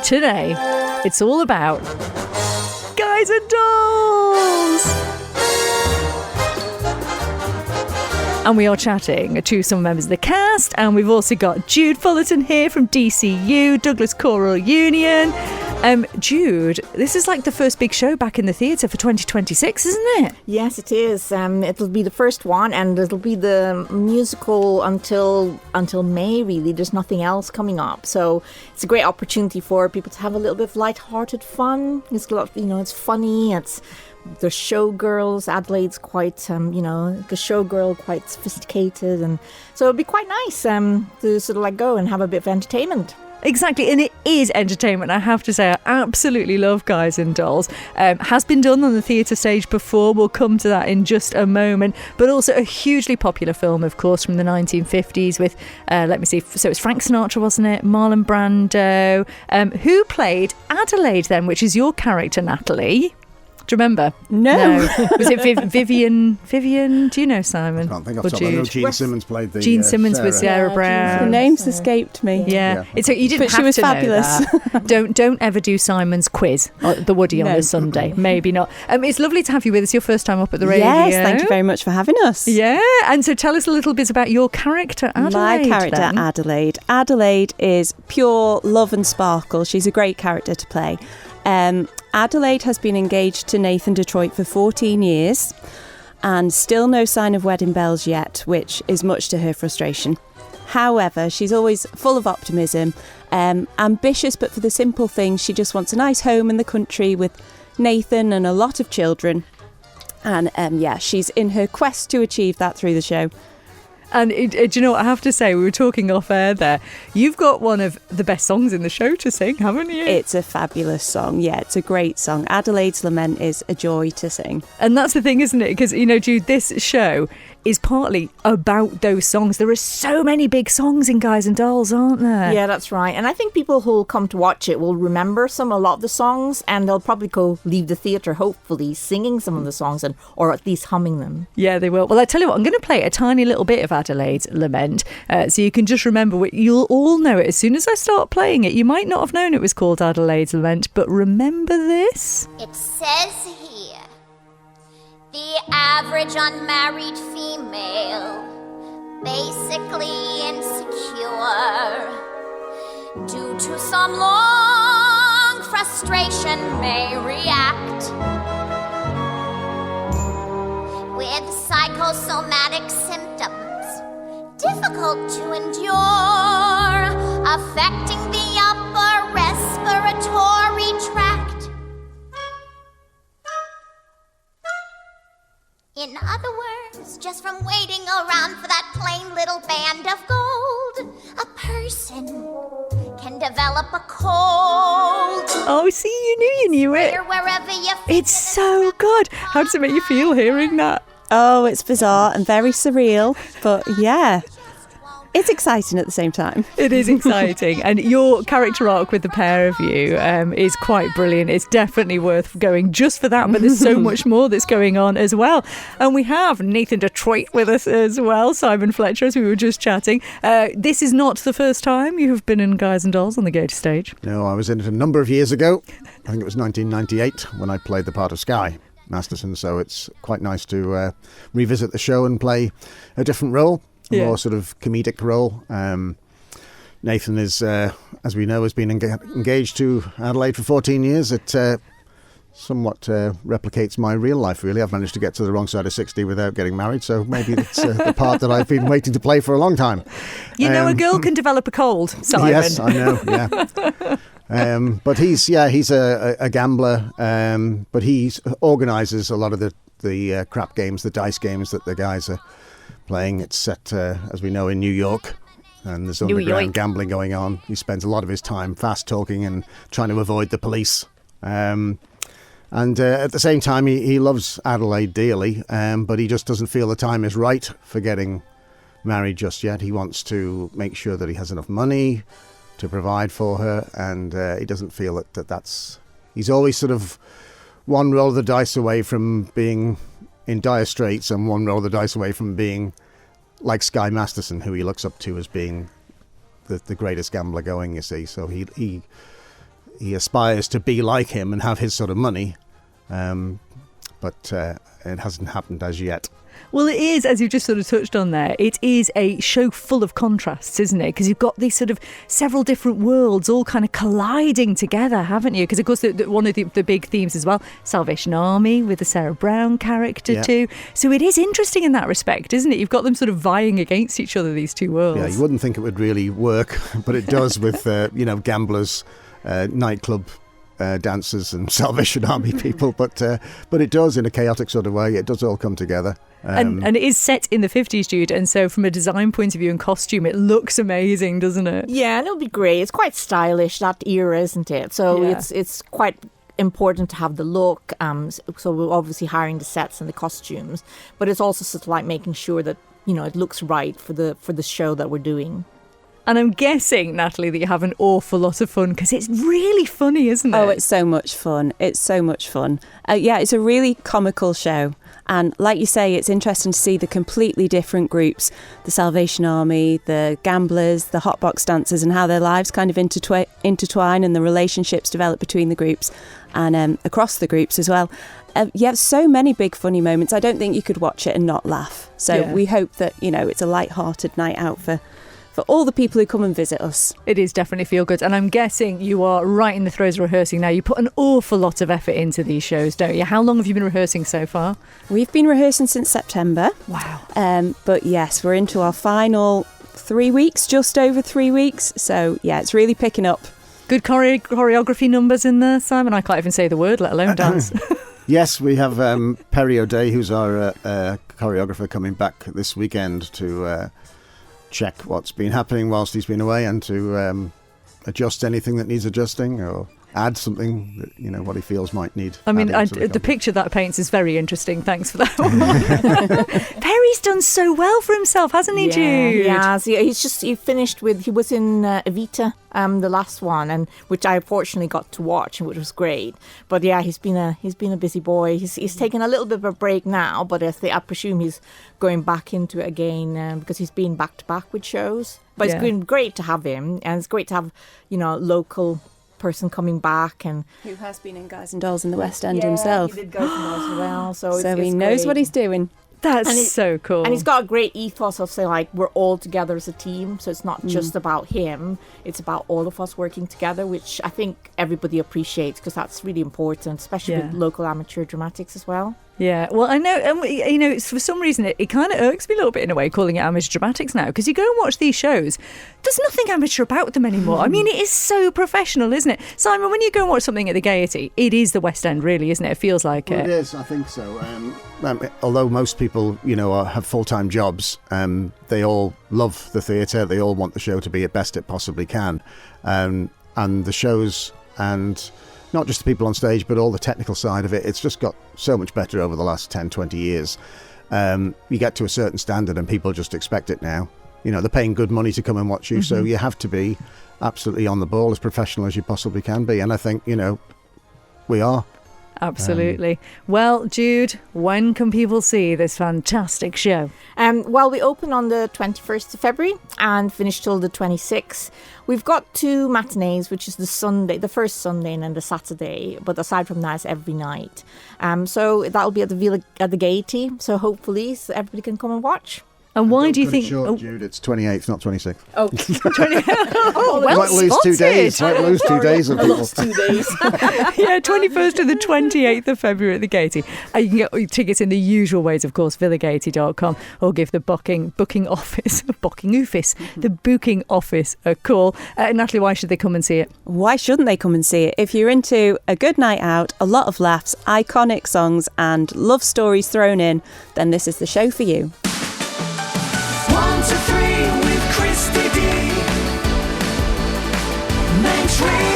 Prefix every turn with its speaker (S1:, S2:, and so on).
S1: Today, it's all about Guys and Dolls. And we are chatting to some members of the cast, and we've also got Jude Fullerton here from DCU, Douglas Choral Union. Jude, this is like the first big show back in the theatre for 2026, isn't it?
S2: Yes, it is. It'll be the first one, and it'll be the musical until May, really. There's nothing else coming up. So it's a great opportunity for people to have a little bit of light-hearted fun. It's a lot, it's funny. It's the showgirls. Adelaide's quite, the showgirl, quite sophisticated. And so it'll be quite nice to sort of like go and have a bit of entertainment.
S1: Exactly, and it is entertainment. I have to say, I absolutely love Guys and Dolls. Has been done on the theatre stage before. We'll come to that in just a moment. But also a hugely popular film, of course, from the 1950s with, so it was Frank Sinatra, wasn't it? Marlon Brando. Who played Adelaide then, which is your character, Natalie? Do you remember?
S2: No.
S1: Was it Vivian? Do you know, Simon?
S3: I can't think off the top. I know Gene Simmons played the...
S1: Gene Simmons was Sarah Brown.
S4: The names escaped me.
S1: Yeah. You didn't
S4: but
S1: have
S4: she was
S1: to know
S4: fabulous.
S1: that. Don't ever do Simon's quiz, the Woody on a Sunday. Maybe not. It's lovely to have you with us. Your first time up at the radio.
S4: Yes, thank you very much for having us.
S1: Yeah, and so tell us a little bit about your character, Adelaide.
S4: My character,
S1: then.
S4: Adelaide. Adelaide is pure love and sparkle. She's a great character to play. Adelaide has been engaged to Nathan Detroit for 14 years and still no sign of wedding bells yet, which is much to her frustration. However, she's always full of optimism, ambitious, but for the simple things. She just wants a nice home in the country with Nathan and a lot of children. And she's in her quest to achieve that through the show.
S1: And do you know what I have to say? We were talking off air there. You've got one of the best songs in the show to sing, haven't you?
S4: It's a fabulous song. Yeah, it's a great song. Adelaide's Lament is a joy to sing.
S1: And that's the thing, isn't it? Because, Jude, this show is partly about those songs. There are so many big songs in Guys and Dolls, aren't there?
S2: Yeah, that's right. And I think people who'll come to watch it will remember a lot of the songs, and they'll probably go leave the theatre, hopefully, singing some of the songs or at least humming them.
S1: Yeah, they will. Well, I tell you what, I'm going to play a tiny little bit of Adelaide's Lament, so you can just remember. You'll all know it as soon as I start playing it. You might not have known it was called Adelaide's Lament, but remember this?
S5: It says here, the average unmarried female, basically insecure, due to some long frustration may react with psychosomatic symptoms difficult to endure, affecting the upper respiratory tract. In other words, just from waiting around for that plain little band of gold, a person can develop a cold.
S1: Oh, see, you knew it.
S5: Wherever you
S1: It's so good. How does it make you feel hearing that?
S4: Oh, it's bizarre and very surreal, but yeah, it's exciting at the same time.
S1: It is exciting. And your character arc with the pair of you is quite brilliant. It's definitely worth going just for that, but there's so much more that's going on as well. And we have Nathan Detroit with us as well, Simon Fletcher, as we were just chatting. This is not the first time you have been in Guys and Dolls on the Gaiety stage.
S3: No, I was in it a number of years ago. I think it was 1998 when I played the part of Sky Masterson, so it's quite nice to revisit the show and play a different role. A more sort of comedic role. Nathan is, as we know, has been engaged to Adelaide for 14 years. It somewhat replicates my real life, really. I've managed to get to the wrong side of 60 without getting married, so maybe it's the part that I've been waiting to play for a long time.
S1: A girl can develop a cold, Simon.
S3: Yes, I know, yeah. But he's a gambler, but he organises a lot of the crap games, the dice games that the guys are playing. It's set, as we know, in New York, and there's underground gambling going on. He spends a lot of his time fast talking and trying to avoid the police. And at the same time, he loves Adelaide dearly, but he just doesn't feel the time is right for getting married just yet. He wants to make sure that he has enough money to provide for her, and he doesn't feel that's... He's always sort of one roll of the dice away from being in dire straits and one roll of the dice away from being like Sky Masterson, who he looks up to as being the greatest gambler going, you see. So he aspires to be like him and have his sort of money, but it hasn't happened as yet.
S1: Well, it is, as you've just sort of touched on there, it is a show full of contrasts, isn't it? Because you've got these sort of several different worlds all kind of colliding together, haven't you? Because, of course, one of the big themes as well, Salvation Army with the Sarah Brown character too. So it is interesting in that respect, isn't it? You've got them sort of vying against each other, these two worlds.
S3: Yeah, you wouldn't think it would really work, but it does with, gamblers, nightclub dancers and Salvation Army people, but it does in a chaotic sort of way. It does all come together.
S1: And it is set in the 50s, Jude, and so from a design point of view and costume, it looks amazing, doesn't it?
S2: Yeah, and it'll be great. It's quite stylish, that era, isn't it? So it's quite important to have the look. So we're obviously hiring the sets and the costumes, but it's also sort of like making sure that, it looks right for the show that we're doing.
S1: And I'm guessing, Natalie, that you have an awful lot of fun because it's really funny, isn't it?
S4: Oh, it's so much fun. It's so much fun. It's a really comical show. And like you say, it's interesting to see the completely different groups, the Salvation Army, the gamblers, the hotbox dancers, and how their lives kind of intertwine and the relationships develop between the groups and across the groups as well. You have so many big funny moments. I don't think you could watch it and not laugh. So we hope that, it's a light-hearted night out for all the people who come and visit us.
S1: It is definitely feel good. And I'm guessing you are right in the throes of rehearsing now. You put an awful lot of effort into these shows, don't you? How long have you been rehearsing so far?
S4: We've been rehearsing since September.
S1: Wow.
S4: But yes, we're into our final 3 weeks, just over 3 weeks. So yeah, it's really picking up.
S1: Good choreography numbers in there, Simon. I can't even say the word, let alone dance.
S3: Yes, we have Perry O'Day, who's our choreographer, coming back this weekend to check what's been happening whilst he's been away and to adjust anything that needs adjusting or add something that, what he feels might need.
S1: I mean, the picture that paints is very interesting. Thanks for that one. Perry's done so well for himself, hasn't he, Jude?
S2: Yeah, he finished with, he was in Evita, the last one, and which I fortunately got to watch, which was great. But yeah, he's been a busy boy. He's taken a little bit of a break now, but I presume he's going back into it again because he's been back to back with shows. But it's been great to have him, and it's great to have local person coming back, and
S4: who has been in Guys and Dolls in the West End himself.
S2: He did Guys and Dolls as well, so
S4: he knows
S2: great.
S4: What he's doing.
S1: That's so cool.
S2: And he's got a great ethos of saying, like, we're all together as a team. So it's not just about him. It's about all of us working together, which I think everybody appreciates because that's really important, especially with local amateur dramatics as well.
S1: Yeah, well, I know, for some reason, it kind of irks me a little bit in a way, calling it amateur dramatics now, because you go and watch these shows, there's nothing amateur about them anymore. I mean, it is so professional, isn't it? Simon, when you go and watch something at the Gaiety, it is the West End, really, isn't it? It feels like it.
S3: It is, I think so. Although most people, have full-time jobs, they all love the theatre, they all want the show to be at best it possibly can. And the shows and not just the people on stage, but all the technical side of it, it's just got so much better over the last 10, 20 years. You get to a certain standard and people just expect it now. They're paying good money to come and watch you, so you have to be absolutely on the ball, as professional as you possibly can be. And I think, we are.
S1: Absolutely. Well, Jude, when can people see this fantastic show?
S2: Well, we open on the 21st of February and finish till the 26th. We've got 2 matinees, which is the first Sunday and then the Saturday. But aside from that, it's every night. So that'll be at the Gaiety. So hopefully everybody can come and watch.
S1: And why do you think...
S3: Jude, it's 28th, not 26th.
S2: Oh,
S1: 20...
S3: well, might lose 2 days. Might lose 2 days of people.
S2: 2 days.
S1: Yeah, 21st to the 28th of February at the Gaiety. You can get tickets in the usual ways, of course, villagaiety.com, or give the booking office a call. Natalie, why should they come and see it?
S4: Why shouldn't they come and see it? If you're into a good night out, a lot of laughs, iconic songs and love stories thrown in, then this is the show for you.
S6: 1 to 3 with Christy D. Main Street.